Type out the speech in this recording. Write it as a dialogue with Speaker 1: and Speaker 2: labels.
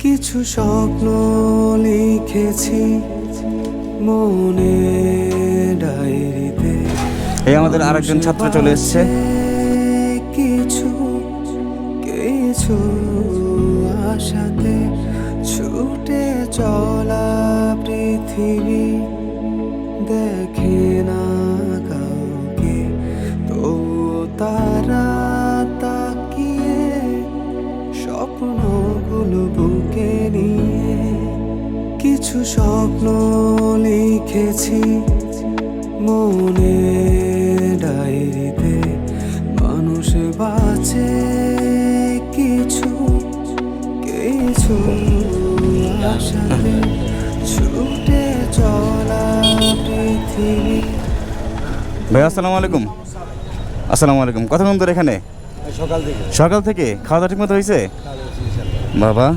Speaker 1: কিছু স্বপ্ন লিখেছি মনে ডায়েরিতে।
Speaker 2: এই আমাদের আরেকজন ছাত্র চলে এসেছে।
Speaker 1: কিছু কিছু আশাতে ছুটে চলা পৃথিবী দেখে না কাউকে, তো তারা তাকিয়ে স্বপ্নগুলো বুকে নিয়ে। কিছু স্বপ্ন লিখেছি মনে ডায়েরিতে। মানুষ বাঁচে কিছু কিছু আশাতে ছুটে চলা পৃথিবী।
Speaker 2: ভাই আসসালামু আলাইকুম। আসসালামু আলাইকুম। কতক্ষণ ধরে এখানে?
Speaker 3: সকাল থেকে
Speaker 2: সকাল থেকে খাওয়া দাওয়া ঠিক মতো হয়েছে? বাবা